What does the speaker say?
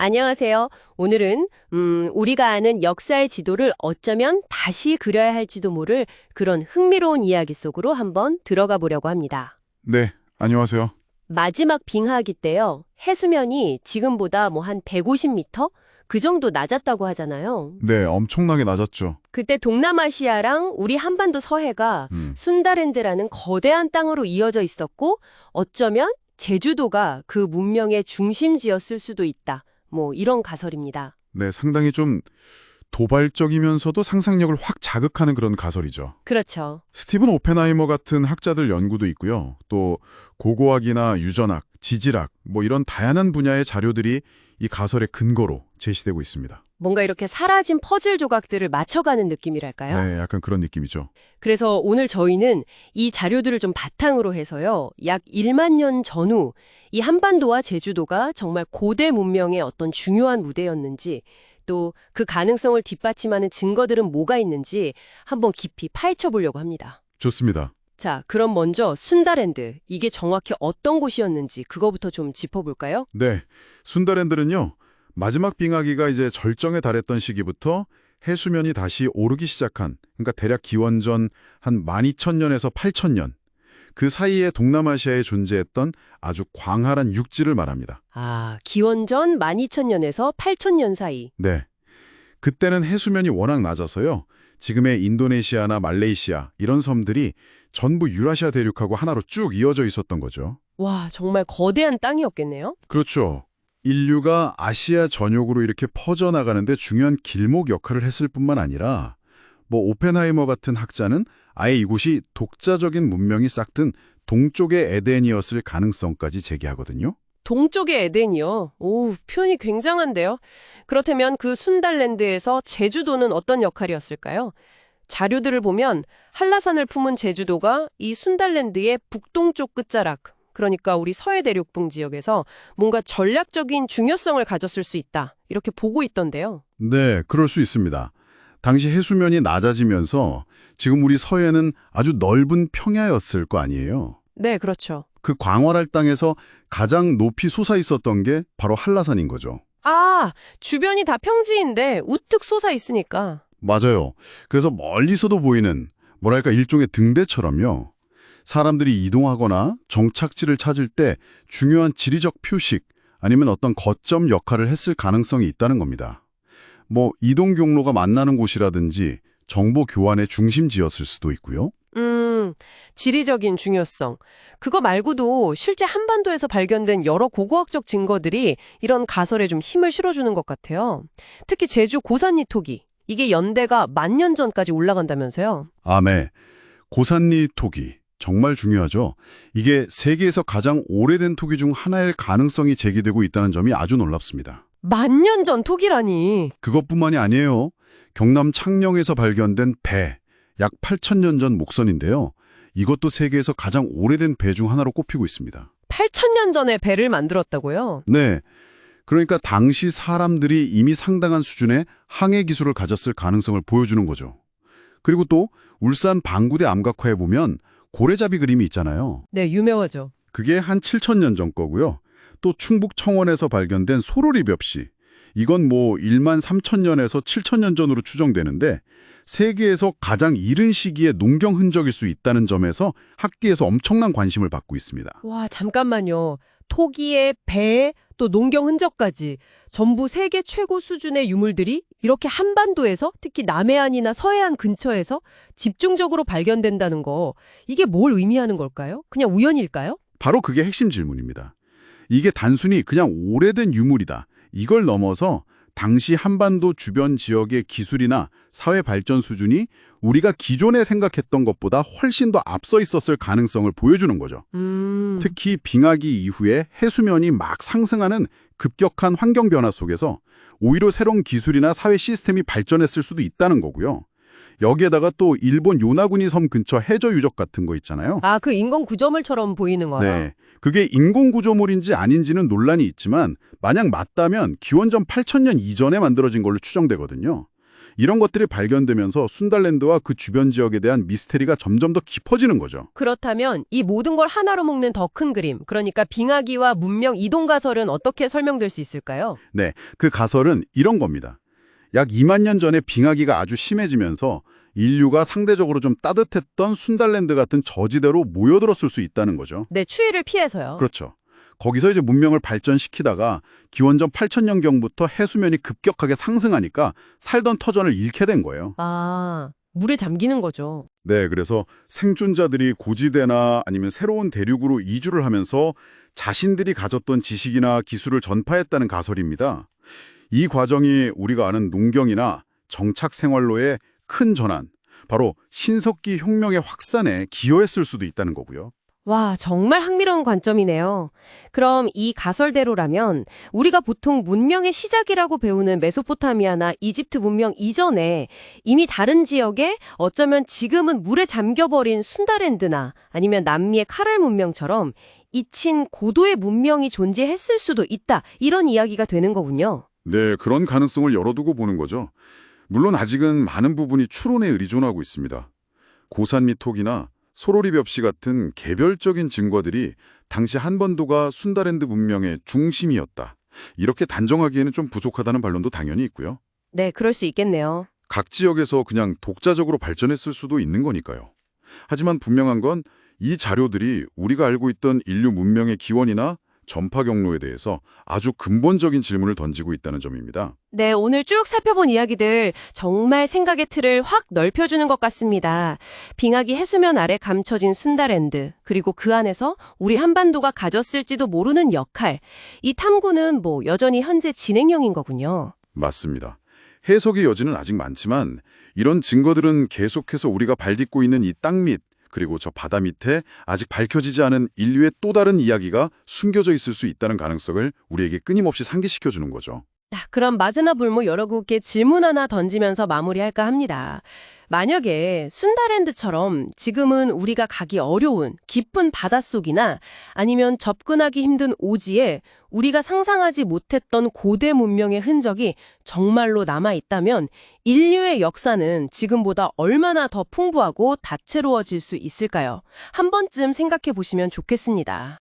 안녕하세요. 오늘은 우리가 아는 역사의 지도를 어쩌면 다시 그려야 할지도 모를 그런 흥미로운 이야기 속으로 한번 들어가 보려고 합니다. 네, 안녕하세요. 마지막 빙하기 때요. 해수면이 지금보다 뭐 한 150m? 그 정도 낮았다고 하잖아요. 네, 엄청나게 낮았죠. 그때 동남아시아랑 우리 한반도 서해가 순다랜드라는 거대한 땅으로 이어져 있었고 어쩌면 제주도가 그 문명의 중심지였을 수도 있다. 뭐 이런 가설입니다. 네, 상당히 좀 도발적이면서도 상상력을 확 자극하는 그런 가설이죠. 그렇죠. 스티븐 오펜하이머 같은 학자들 연구도 있고요. 또 고고학이나 유전학, 지질학 뭐 이런 다양한 분야의 자료들이 이 가설의 근거로 제시되고 있습니다. 뭔가 이렇게 사라진 퍼즐 조각들을 맞춰가는 느낌이랄까요? 네, 약간 그런 느낌이죠. 그래서 오늘 저희는 이 자료들을 좀 바탕으로 해서요. 약 1만 년 전후 이 한반도와 제주도가 정말 고대 문명의 어떤 중요한 무대였는지 또 그 가능성을 뒷받침하는 증거들은 뭐가 있는지 한번 깊이 파헤쳐 보려고 합니다. 좋습니다. 자, 그럼 먼저 순다랜드. 이게 정확히 어떤 곳이었는지 그거부터 좀 짚어볼까요? 네, 순다랜드는요. 마지막 빙하기가 이제 절정에 달했던 시기부터 해수면이 다시 오르기 시작한, 그러니까 대략 기원전 한 12,000년에서 8,000년, 그 사이에 동남아시아에 존재했던 아주 광활한 육지를 말합니다. 아, 기원전 12,000년에서 8,000년 사이. 네. 그때는 해수면이 워낙 낮아서요. 지금의 인도네시아나 말레이시아 이런 섬들이 전부 유라시아 대륙하고 하나로 쭉 이어져 있었던 거죠. 와, 정말 거대한 땅이었겠네요? 그렇죠. 인류가 아시아 전역으로 이렇게 퍼져나가는데 중요한 길목 역할을 했을 뿐만 아니라 뭐 오펜하이머 같은 학자는 아예 이곳이 독자적인 문명이 싹든 동쪽의 에덴이었을 가능성까지 제기하거든요. 동쪽의 에덴이요. 오, 표현이 굉장한데요. 그렇다면 그 순달랜드에서 제주도는 어떤 역할이었을까요? 자료들을 보면 한라산을 품은 제주도가 이 순달랜드의 북동쪽 끝자락, 그러니까 우리 서해 대륙붕 지역에서 뭔가 전략적인 중요성을 가졌을 수 있다. 이렇게 보고 있던데요. 네, 그럴 수 있습니다. 당시 해수면이 낮아지면서 지금 우리 서해는 아주 넓은 평야였을 거 아니에요. 네, 그렇죠. 그 광활할 땅에서 가장 높이 솟아 있었던 게 바로 한라산인 거죠. 아, 주변이 다 평지인데 우뚝 솟아 있으니까. 맞아요. 그래서 멀리서도 보이는 뭐랄까 일종의 등대처럼요. 사람들이 이동하거나 정착지를 찾을 때 중요한 지리적 표식 아니면 어떤 거점 역할을 했을 가능성이 있다는 겁니다. 뭐 이동 경로가 만나는 곳이라든지 정보 교환의 중심지였을 수도 있고요. 지리적인 중요성. 그거 말고도 실제 한반도에서 발견된 여러 고고학적 증거들이 이런 가설에 좀 힘을 실어주는 것 같아요. 특히 제주 고산리 토기. 이게 연대가 10,000년 전까지 올라간다면서요. 네. 고산리 토기. 정말 중요하죠. 이게 세계에서 가장 오래된 토기 중 하나일 가능성이 제기되고 있다는 점이 아주 놀랍습니다. 10,000년 전 토기라니. 그것뿐만이 아니에요. 경남 창녕에서 발견된 배, 약 8,000년 전 목선인데요. 이것도 세계에서 가장 오래된 배 중 하나로 꼽히고 있습니다. 8,000년 전에 배를 만들었다고요? 네. 그러니까 당시 사람들이 이미 상당한 수준의 항해 기술을 가졌을 가능성을 보여주는 거죠. 그리고 또 울산 방구대 암각화에 보면 고래잡이 그림이 있잖아요. 네, 유명하죠. 그게 한 7,000년 전 거고요. 또 충북 청원에서 발견된 소로리 벽시. 이건 뭐 13,000년에서 7,000년 전으로 추정되는데 세계에서 가장 이른 시기의 농경 흔적일 수 있다는 점에서 학계에서 엄청난 관심을 받고 있습니다. 와, 잠깐만요. 토기에 배, 또 농경 흔적까지 전부 세계 최고 수준의 유물들이 이렇게 한반도에서 특히 남해안이나 서해안 근처에서 집중적으로 발견된다는 거 이게 뭘 의미하는 걸까요? 그냥 우연일까요? 바로 그게 핵심 질문입니다. 이게 단순히 그냥 오래된 유물이다. 이걸 넘어서 당시 한반도 주변 지역의 기술이나 사회 발전 수준이 우리가 기존에 생각했던 것보다 훨씬 더 앞서 있었을 가능성을 보여주는 거죠. 특히 빙하기 이후에 해수면이 막 상승하는 급격한 환경 변화 속에서 오히려 새로운 기술이나 사회 시스템이 발전했을 수도 있다는 거고요. 여기에다가 또 일본 요나구니 섬 근처 해저 유적 같은 거 있잖아요. 아, 그 인공 구조물처럼 보이는 거요? 네. 그게 인공 구조물인지 아닌지는 논란이 있지만 만약 맞다면 기원전 8,000년 이전에 만들어진 걸로 추정되거든요. 이런 것들이 발견되면서 순달랜드와 그 주변 지역에 대한 미스테리가 점점 더 깊어지는 거죠. 그렇다면 이 모든 걸 하나로 묶는 더 큰 그림, 그러니까 빙하기와 문명 이동 가설은 어떻게 설명될 수 있을까요? 네, 그 가설은 이런 겁니다. 약 2만 년 전에 빙하기가 아주 심해지면서 인류가 상대적으로 좀 따뜻했던 순달랜드 같은 저지대로 모여들었을 수 있다는 거죠. 네, 추위를 피해서요. 그렇죠. 거기서 이제 문명을 발전시키다가 기원전 8천년경부터 해수면이 급격하게 상승하니까 살던 터전을 잃게 된 거예요. 아, 물에 잠기는 거죠. 네, 그래서 생존자들이 고지대나 아니면 새로운 대륙으로 이주를 하면서 자신들이 가졌던 지식이나 기술을 전파했다는 가설입니다. 이 과정이 우리가 아는 농경이나 정착 생활로의 큰 전환, 바로 신석기 혁명의 확산에 기여했을 수도 있다는 거고요. 와, 정말 흥미로운 관점이네요. 그럼 이 가설대로라면 우리가 보통 문명의 시작이라고 배우는 메소포타미아나 이집트 문명 이전에 이미 다른 지역에 어쩌면 지금은 물에 잠겨버린 순다랜드나 아니면 남미의 카랄 문명처럼 잊힌 고도의 문명이 존재했을 수도 있다. 이런 이야기가 되는 거군요. 네, 그런 가능성을 열어두고 보는 거죠. 물론 아직은 많은 부분이 추론에 의존하고 있습니다. 고산 미톡이나 소로리 벽시 같은 개별적인 증거들이 당시 한반도가 순다랜드 문명의 중심이었다. 이렇게 단정하기에는 좀 부족하다는 반론도 당연히 있고요. 네, 그럴 수 있겠네요. 각 지역에서 그냥 독자적으로 발전했을 수도 있는 거니까요. 하지만 분명한 건 이 자료들이 우리가 알고 있던 인류 문명의 기원이나 전파 경로에 대해서 아주 근본적인 질문을 던지고 있다는 점입니다. 네, 오늘 쭉 살펴본 이야기들 정말 생각의 틀을 확 넓혀주는 것 같습니다. 빙하기 해수면 아래 감춰진 순다랜드, 그리고 그 안에서 우리 한반도가 가졌을지도 모르는 역할, 이 탐구는 여전히 현재 진행형인 거군요. 맞습니다. 해석의 여지는 아직 많지만 이런 증거들은 계속해서 우리가 발딛고 있는 이 땅 밑, 그리고 저 바다 밑에 아직 밝혀지지 않은 인류의 또 다른 이야기가 숨겨져 있을 수 있다는 가능성을 우리에게 끊임없이 상기시켜주는 거죠. 자, 그럼 마즈나 불모 여러분께 질문 하나 던지면서 마무리할까 합니다. 만약에 순다랜드처럼 지금은 우리가 가기 어려운 깊은 바닷속이나 아니면 접근하기 힘든 오지에 우리가 상상하지 못했던 고대 문명의 흔적이 정말로 남아있다면 인류의 역사는 지금보다 얼마나 더 풍부하고 다채로워질 수 있을까요? 한 번쯤 생각해 보시면 좋겠습니다.